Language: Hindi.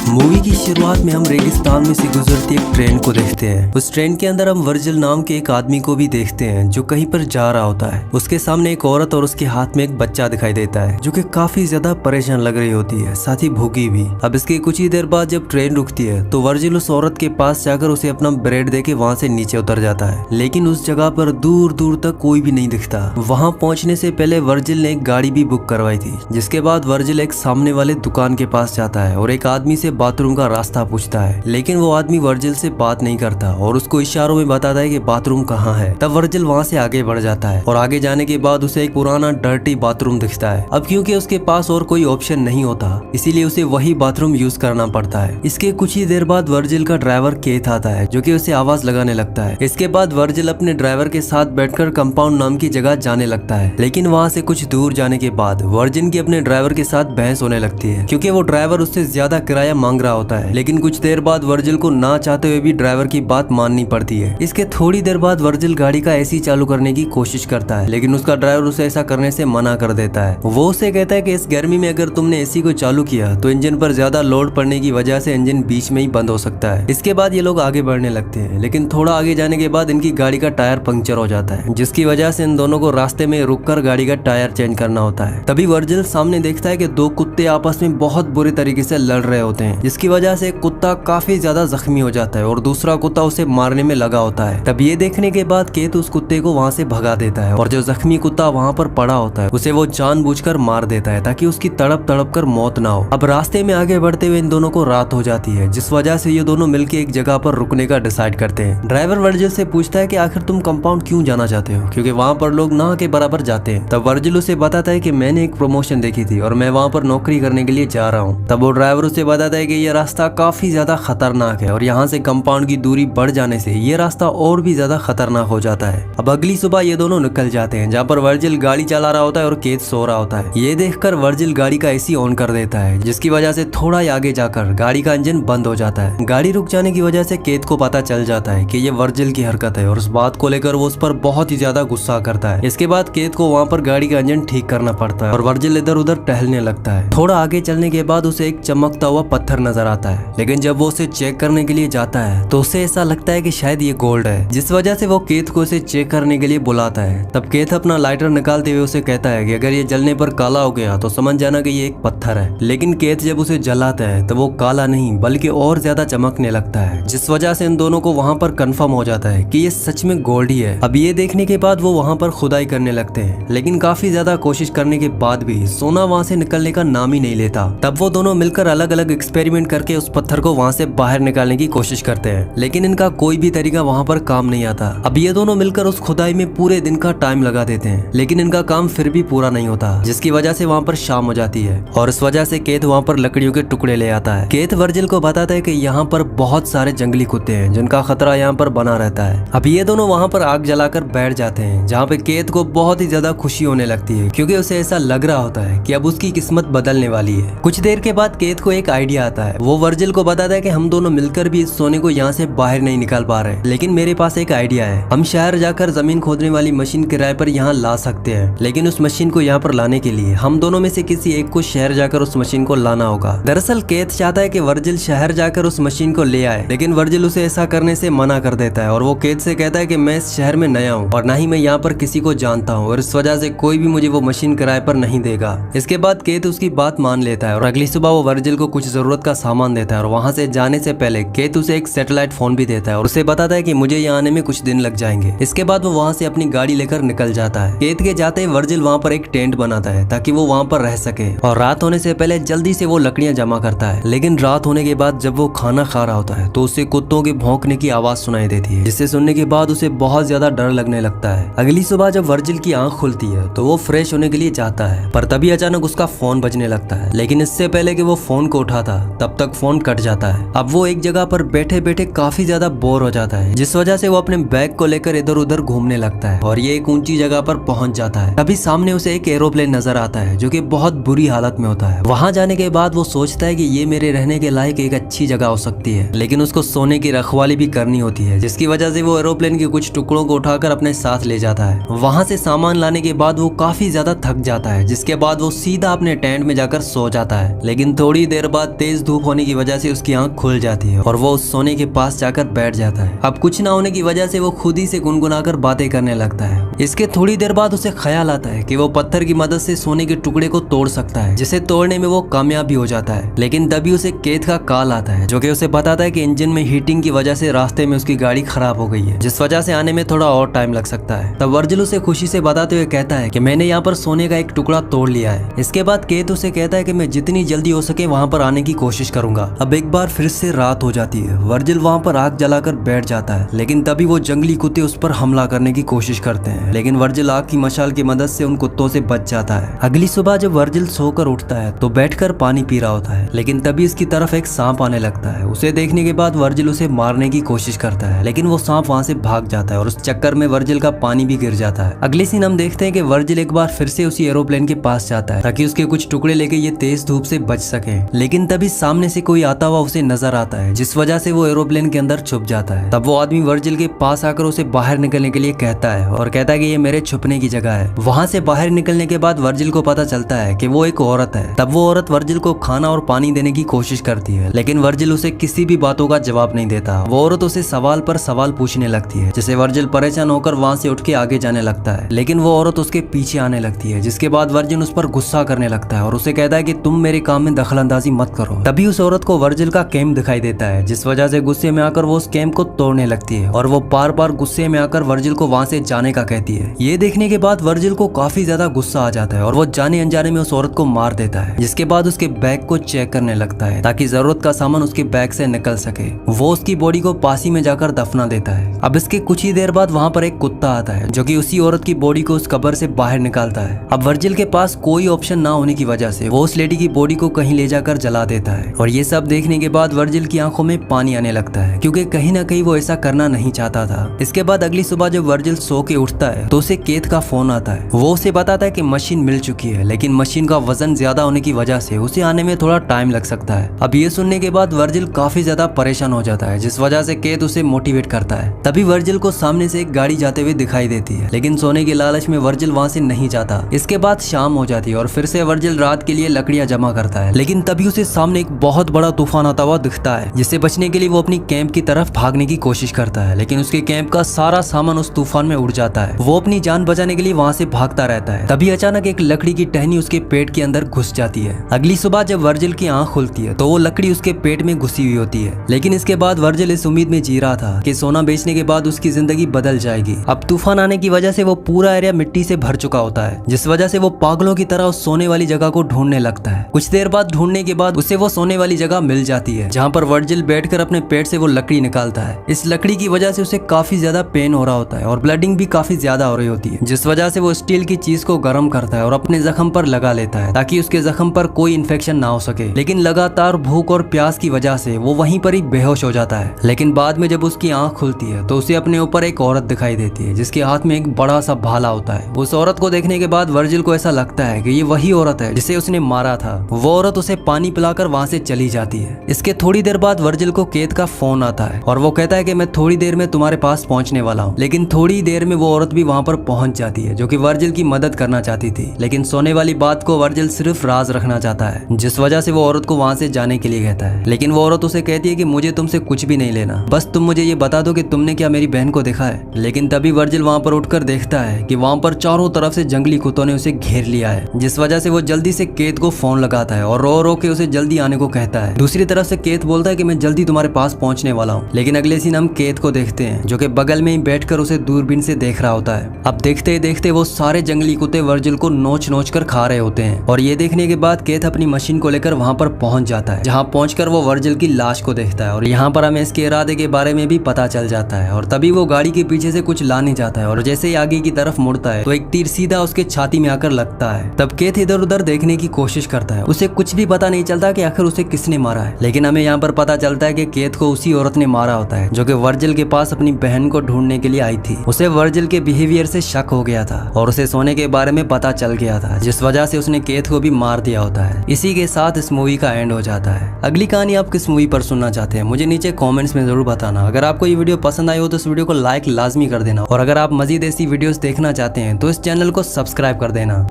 मूवी की शुरुआत में हम रेगिस्तान में से गुजरती एक ट्रेन को देखते हैं। उस ट्रेन के अंदर हम वर्जिल नाम के एक आदमी को भी देखते हैं जो कहीं पर जा रहा होता है। उसके सामने एक औरत और उसके हाथ में एक बच्चा दिखाई देता है जो कि काफी ज्यादा परेशान लग रही होती है, साथ ही भूखी भी। अब इसके कुछ ही देर बाद जब ट्रेन रुकती है तो वर्जिल उस औरत के पास जाकर उसे अपना ब्रेड देके वहाँ से नीचे उतर जाता है, लेकिन उस जगह पर दूर दूर तक कोई भी नहीं दिखता। वहाँ पहुँचने से पहले वर्जिल ने एक गाड़ी भी बुक करवाई थी। जिसके बाद वर्जिल एक सामने वाले दुकान के पास जाता है और एक आदमी से बाथरूम का रास्ता पूछता है, लेकिन वो आदमी वर्जिल से बात नहीं करता और उसको इशारों में बताता है कि बाथरूम कहाँ है। तब वर्जिल वहाँ से आगे बढ़ जाता है और आगे जाने के बाद उसे एक पुराना डर्टी बाथरूम दिखता है। अब क्योंकि उसके पास और कोई ऑप्शन नहीं होता, इसीलिए उसे वही बाथरूम यूज करना पड़ता है। इसके कुछ ही देर बाद वर्जिल का ड्राइवर केथ आता है जो कि उसे आवाज लगाने लगता है। इसके बाद वर्जिल अपने ड्राइवर के साथ बैठकर कंपाउंड नाम की जगह जाने लगता है, लेकिन वहाँ से कुछ दूर जाने के बाद वर्जिल की अपने ड्राइवर के साथ बहस होने लगती है क्योंकि वो ड्राइवर उससे ज्यादा किराया मांग रहा होता है। लेकिन कुछ देर बाद वर्जिल को ना चाहते हुए भी ड्राइवर की बात माननी पड़ती है। इसके थोड़ी देर बाद वर्जिल गाड़ी का एसी चालू करने की कोशिश करता है, लेकिन उसका ड्राइवर उसे ऐसा करने से मना कर देता है। वो उसे कहता है कि इस गर्मी में अगर तुमने एसी को चालू किया तो इंजन पर ज्यादा लोड पड़ने की वजह से इंजन बीच में ही बंद हो सकता है। इसके बाद ये लोग आगे बढ़ने लगते हैं, लेकिन थोड़ा आगे जाने के बाद इनकी गाड़ी का टायर पंक्चर हो जाता है, जिसकी वजह से इन दोनों को रास्ते में रुककर गाड़ी का टायर चेंज करना होता है। तभी वर्जिल सामने देखता है कि दो कुत्ते आपस में बहुत बुरे तरीके से लड़ रहे होते हैं, जिसकी वजह से एक कुत्ता काफी ज्यादा जख्मी हो जाता है और दूसरा कुत्ता उसे मारने में लगा होता है। तब ये देखने के बाद केत उस कुत्ते को वहाँ से भगा देता है और जो जख्मी कुत्ता वहाँ पर पड़ा होता है उसे वो जानबूझकर मार देता है ताकि उसकी तड़प तड़प कर मौत ना हो। अब रास्ते में आगे बढ़ते हुए इन दोनों को रात हो जाती है, जिस वजह से ये दोनों मिलकर एक जगह पर रुकने का डिसाइड करते हैं। ड्राइवर वर्जिल से पूछता है कि आखिर तुम कंपाउंड क्यों जाना चाहते हो, क्योंकि वहाँ पर लोग ना के बराबर जाते हैं। तब वर्जिल उसे बताता है कि मैंने एक प्रमोशन देखी थी और मैं वहाँ पर नौकरी करने के लिए जा रहा हूँ। तब वो ड्राइवर उसे बताता है कि ये रास्ता काफी ज्यादा खतरनाक है और यहाँ से कंपाउंड की दूरी बढ़ जाने से ये रास्ता और भी ज्यादा खतरनाक हो जाता है। अब अगली सुबह ये दोनों निकल जाते हैं, जहाँ पर वर्जिल गाड़ी चला रहा होता है और केत सो रहा होता है। ये देखकर वर्जिल गाड़ी का एसी ऑन कर देता है, जिसकी वजह से थोड़ा ही आगे जाकर गाड़ी का इंजन बंद हो जाता है। गाड़ी रुक जाने की वजह से केत को पता चल जाता है कि ये वर्जिल की हरकत है और उस बात को लेकर वो उस पर बहुत ही ज्यादा गुस्सा करता है। इसके बाद केत को वहाँ पर गाड़ी का इंजन ठीक करना पड़ता है और वर्जिल इधर उधर टहलने लगता है। थोड़ा आगे चलने के बाद उसे एक चमकता हुआ पत्थर नजर आता है, लेकिन जब वो उसे चेक करने के लिए जाता है तो उसे ऐसा लगता है कि शायद ये गोल्ड है, जिस वजह से वो केत को उसे चेक करने के लिए बुलाता है। तब केत अपना लाइटर निकालते हुए उसे कहता है कि अगर ये जलने पर काला हो गया तो समझ जाना कि ये एक पत्थर है। लेकिन केत जब उसे जलाता है तो वो काला नहीं बल्कि और ज्यादा चमकने लगता है, जिस वजह से इन दोनों को वहाँ पर कंफर्म हो जाता है कि ये सच में गोल्ड ही है। अब ये देखने के बाद वो वहाँ पर खुदाई करने लगते हैं, लेकिन काफी ज्यादा कोशिश करने के बाद भी सोना वहाँ से निकलने का नाम ही नहीं लेता। तब वो दोनों मिलकर अलग अलग एक्सपेरिमेंट करके उस पत्थर को वहाँ से बाहर निकालने की कोशिश करते हैं, लेकिन इनका कोई भी तरीका वहाँ पर काम नहीं आता। अब ये दोनों मिलकर उस खुदाई में पूरे दिन का टाइम लगा देते हैं, लेकिन इनका काम फिर भी पूरा नहीं होता, जिसकी वजह से वहाँ पर शाम हो जाती है और इस वजह से केत वहाँ पर लकड़ियों के टुकड़े ले आता है। केत वर्जिल को बताता है कि यहाँ पर बहुत सारे जंगली कुत्ते हैं जिनका खतरा यहाँ पर बना रहता है। अब ये दोनों वहाँ पर आग जलाकर बैठ जाते हैं, जहाँ पे केत को बहुत ही ज्यादा खुशी होने लगती है क्योंकि उसे ऐसा लग रहा होता है कि अब उसकी किस्मत बदलने वाली है। कुछ देर के बाद केत को एक आइडिया आता है। वो वर्जिल को बताता है कि हम दोनों मिलकर भी इस सोने को यहाँ से बाहर नहीं निकाल पा रहे, लेकिन मेरे पास एक आइडिया है। हम शहर जाकर जमीन खोदने वाली मशीन किराए पर यहाँ ला सकते हैं, लेकिन उस मशीन को यहाँ पर लाने के लिए हम दोनों में से किसी एक को शहर जाकर उस मशीन को लाना होगा। दरअसल केत चाहता है कि वर्जिल शहर जाकर उस मशीन को ले आए, लेकिन वर्जिल उसे ऐसा करने से मना कर देता है और वो केत से कहता है कि मैं इस शहर में नया हूँ और ना ही मैं यहाँ पर किसी को जानता हूँ और इस वजह से कोई भी मुझे वो मशीन किराए पर नहीं देगा। इसके बाद केत उसकी बात मान लेता है और अगली सुबह वो वर्जिल को कुछ जरूरत का सामान देता है और वहाँ से जाने से पहले केत उसे एक सैटेलाइट फोन भी देता है और उसे बताता है कि मुझे यहाँ आने में कुछ दिन लग जाएंगे। इसके बाद वो वहाँ से अपनी गाड़ी लेकर निकल जाता है। केत के जाते ही वर्जिल वहाँ पर एक टेंट बनाता है ताकि वो वहाँ पर रह सके और रात होने से पहले जल्दी से वो लकड़ियाँ जमा करता है। लेकिन रात होने के बाद जब वो खाना खा रहा होता है तो उसे कुत्तों के भौंकने की आवाज सुनाई देती है, जिसे सुनने के बाद उसे बहुत ज्यादा डर लगने लगता है। अगली सुबह जब वर्जिल की आंख खुलती है तो वो फ्रेश होने के लिए जाता है, पर तभी अचानक उसका फोन बजने लगता है, लेकिन इससे पहले कि वो फोन को उठाता तब तक फोन कट जाता है। अब वो एक जगह पर बैठे बैठे काफी ज्यादा बोर हो जाता है, जिस वजह से वो अपने बैग को लेकर इधर उधर घूमने लगता है और ये एक ऊंची जगह पर पहुंच जाता है। तभी सामने उसे एक एरोप्लेन नजर आता है जो कि बहुत बुरी हालत में होता है। वहां जाने के बाद वो सोचता है कि ये मेरे रहने के लायक एक अच्छी जगह हो सकती है, लेकिन उसको सोने की रखवाली भी करनी होती है, जिसकी वजह से वो एरोप्लेन के कुछ टुकड़ों को उठाकर अपने साथ ले जाता है। वहां से सामान लाने के बाद वो काफी ज्यादा थक जाता है, जिसके बाद वो सीधा अपने टेंट में जाकर सो जाता है। लेकिन थोड़ी देर बाद तेज तेज धूप होने की वजह से उसकी आंख खुल जाती है और वो उस सोने के पास जाकर बैठ जाता है। अब कुछ ना होने की वजह से वो खुद ही से गुनगुनाकर बातें करने लगता है। इसके थोड़ी देर बाद उसे ख्याल आता है कि वो पत्थर की मदद से सोने के टुकड़े को तोड़ सकता है, जिसे तोड़ने में वो कामयाब भी हो जाता है। लेकिन तभी उसे केत का कॉल आता है जो कि उसे बताता है कि इंजन में हीटिंग की वजह से रास्ते में उसकी गाड़ी खराब हो गई है, जिस वजह से आने में थोड़ा और टाइम लग सकता है। तब वर्जिल उसे खुशी से बताते हुए कहता है कि मैंने यहाँ पर सोने का एक टुकड़ा तोड़ लिया है। इसके बाद केत उसे कहता है कि मैं जितनी जल्दी हो सके वहाँ पर आने की कोशिश करूंगा। अब एक बार फिर से रात हो जाती है। वर्जिल वहाँ पर आग जलाकर बैठ जाता है, लेकिन तभी वो जंगली कुत्ते उस पर हमला करने की कोशिश करते हैं, लेकिन वर्जिल आग की मशाल की मदद से उन कुत्तों से बच जाता है। अगली सुबह जब वर्जिल सोकर उठता है तो बैठकर पानी पी रहा होता है, लेकिन तभी इसकी तरफ एक सांप आने लगता है। उसे देखने के बाद वर्जिल उसे मारने की कोशिश करता है, लेकिन वो सांप वहाँ से भाग जाता है और उस चक्कर में वर्जिल का पानी भी गिर जाता है। अगले सीन हम देखते हैं कि वर्जिल एक बार फिर से उसी एरोप्लेन के पास जाता है ताकि उसके कुछ टुकड़े लेके ये तेज धूप से बच सके, लेकिन तभी सामने से कोई आता हुआ उसे नजर आता है, जिस वजह से वो एरोप्लेन के अंदर छुप जाता है। तब वो आदमी वर्जिल के पास आकर उसे बाहर निकलने के लिए कहता है और कहता है कि ये मेरे छुपने की जगह है। वहाँ से बाहर निकलने के बाद वर्जिल को पता चलता है कि वो एक औरत है। तब वो औरत वर्जिल को खाना और पानी देने की कोशिश करती है, लेकिन वर्जिल उसे किसी भी बातों का जवाब नहीं देता। वो औरत उसे सवाल पर सवाल पूछने लगती है, जिससे वर्जिल परेशान होकर वहाँ से उठ के आगे जाने लगता है, लेकिन वो औरत उसके पीछे आने लगती है, जिसके बाद वर्जिल उस पर गुस्सा करने लगता है और उसे कहता है कि तुम मेरे काम में दखलंदाजी मत करो। तभी उस औरत को वर्जिल का कैंप दिखाई देता है, जिस वजह से गुस्से में आकर वो उस कैंप को तोड़ने लगती है और वो बार बार गुस्से में आकर वर्जिल को वहाँ से जाने का कहती है। ये देखने के बाद वर्जिल को काफी ज्यादा गुस्सा आ जाता है और वो जाने अनजाने में उस औरत को मार देता है, जिसके बाद उसके बैग को चेक करने लगता है ताकि जरूरत का सामान उसके बैग से निकल सके। वो उसकी बॉडी को पास ही में जाकर दफना देता है। अब इसके कुछ ही देर बाद वहाँ पर एक कुत्ता आता है जो कि उसी औरत की बॉडी को उस कब्र से बाहर निकालता है। अब वर्जिल के पास कोई ऑप्शन ना होने की वजह से वो उस लेडी की बॉडी को कहीं ले जाकर जला देता है और ये सब देखने के बाद वर्जिल की आंखों में पानी आने लगता है, क्योंकि कहीं ना कहीं वो ऐसा करना नहीं चाहता था। इसके बाद अगली सुबह जब वर्जिल सो के उठता है तो उसे केत का फोन आता है। वो उसे बताता है कि मशीन मिल चुकी है, लेकिन मशीन का वजन ज्यादा होने की वजह से उसे आने में थोड़ा टाइम लग सकता है। अब ये सुनने के बाद वर्जिल काफी ज्यादा परेशान हो जाता है, जिस वजह से केत उसे मोटिवेट करता है। तभी वर्जिल को सामने से एक गाड़ी जाते हुए दिखाई देती है, लेकिन सोने के लालच में वर्जिल वहाँ से नहीं जाता। इसके बाद शाम हो जाती है और फिर से वर्जिल रात के लिए लकड़ियां जमा करता है, लेकिन तभी उसे सामने एक बहुत बड़ा तूफान आता हुआ दिखता है, जिससे बचने के लिए वो अपनी कैंप की तरफ भागने की कोशिश करता है, लेकिन उसके कैंप का सारा सामान उस तूफान में उड़ जाता है। वो अपनी जान बचाने के लिए वहाँ से भागता रहता है। तभी अचानक एक लकड़ी की टहनी उसके पेट के अंदर घुस जाती है। अगली सुबह जब वर्जिल की आंख खुलती है तो वो लकड़ी उसके पेट में घुसी हुई होती है, लेकिन इसके बाद वर्जिल इस उम्मीद में जी रहा था कि सोना बेचने के बाद उसकी जिंदगी बदल जाएगी। अब तूफान आने की वजह से वो पूरा एरिया मिट्टी से भर चुका होता है, जिस वजह से वो पागलों की तरह उस सोने वाली जगह को ढूंढने लगता है। कुछ देर बाद ढूंढने के बाद उसे वो सोने वाली जगह मिल जाती है, जहाँ पर वर्जिल बैठकर अपने पेट से वो लकड़ी निकालता है। इस लकड़ी की वजह से उसे काफी ज्यादा पेन हो रहा होता है और ब्लडिंग भी काफी ज्यादा हो रही होती है, जिस वजह से वो स्टील की चीज को गर्म करता है और अपने जख्म पर लगा लेता है ताकि उसके जख्म पर कोई इन्फेक्शन ना हो सके। लेकिन लगातार भूख और प्यास की वजह से वो वहीं पर ही बेहोश हो जाता है। लेकिन बाद में जब उसकी आंख खुलती है तो उसे अपने ऊपर एक औरत दिखाई देती है, जिसके हाथ में एक बड़ा सा भाला होता है। उस औरत को देखने के बाद वर्जिल को ऐसा लगता है कि ये वही औरत है जिसे उसने मारा था। वो औरत उसे पानी पिलाकर वहाँ से चली जाती है। इसके थोड़ी देर बाद वर्जिल को केत का फोन आता है और वो कहता है कि मैं थोड़ी देर में तुम्हारे पास पहुंचने वाला हूँ। लेकिन थोड़ी देर में वो औरत भी वहाँ पर पहुंच जाती है, जो कि वर्जिल की मदद करना चाहती थी, लेकिन सोने वाली बात को वर्जिल सिर्फ राज रखना चाहता है, जिस वजह से वो औरत को वहाँ से जाने के लिए कहता है। लेकिन वो औरत उसे कहती है कि मुझे तुमसे कुछ भी नहीं लेना, बस तुम मुझे ये बता दो कि तुमने क्या मेरी बहन को देखा है। लेकिन तभी वर्जिल वहाँ पर उठकर देखता है कि वहाँ पर चारों तरफ से जंगली कुत्तों ने उसे घेर लिया है, जिस वजह से वो जल्दी से केत को फोन लगाता है और रो रो के उसे जल्दी आने को कहता है। दूसरी तरफ से केत बोलता है कि मैं जल्दी तुम्हारे पास पहुंचने वाला हूँ। लेकिन अगले सीन हम केत को देखते हैं, जो कि बगल में ही बैठकर उसे दूरबीन से देख रहा होता है। अब देखते ही देखते वो सारे जंगली कुत्ते वर्जिल को नोच नोच कर खा रहे होते हैं और ये देखने के बाद केत अपनी मशीन को लेकर वहाँ पर पहुंच जाता है, जहाँ पहुंचकर वो वर्जिल की लाश को देखता है और यहाँ पर हमें इसके इरादे के बारे में भी पता चल जाता है। और तभी वो गाड़ी के पीछे से कुछ लाने जाता है और जैसे ही आगे की तरफ मुड़ता है तो एक तीर सीधा उसके छाती में आकर लगता है। तब केत इधर उधर देखने की कोशिश करता है, उसे कुछ भी पता नहीं चलता कि आखिर उसे किसने मारा है। लेकिन हमें यहाँ पर पता चलता है कि केत को उसी औरत ने मारा होता है, जो कि वर्जिल के पास अपनी बहन को ढूंढने के लिए आई थी। उसे वर्जिल के बिहेवियर से शक हो गया था और उसे सोने के बारे में पता चल गया था, जिस वजह से उसने केत को भी मार दिया होता है। इसी के साथ इस मूवी का एंड हो जाता है। अगली कहानी आप किस मूवी पर सुनना चाहते हैं मुझे नीचे कमेंट्स में जरूर बताना। अगर आपको ये वीडियो पसंद आई हो तो इस वीडियो को लाइक लाजमी कर देना और अगर आप मजीद ऐसी वीडियोस देखना चाहते हैं तो इस चैनल को सब्सक्राइब कर देना।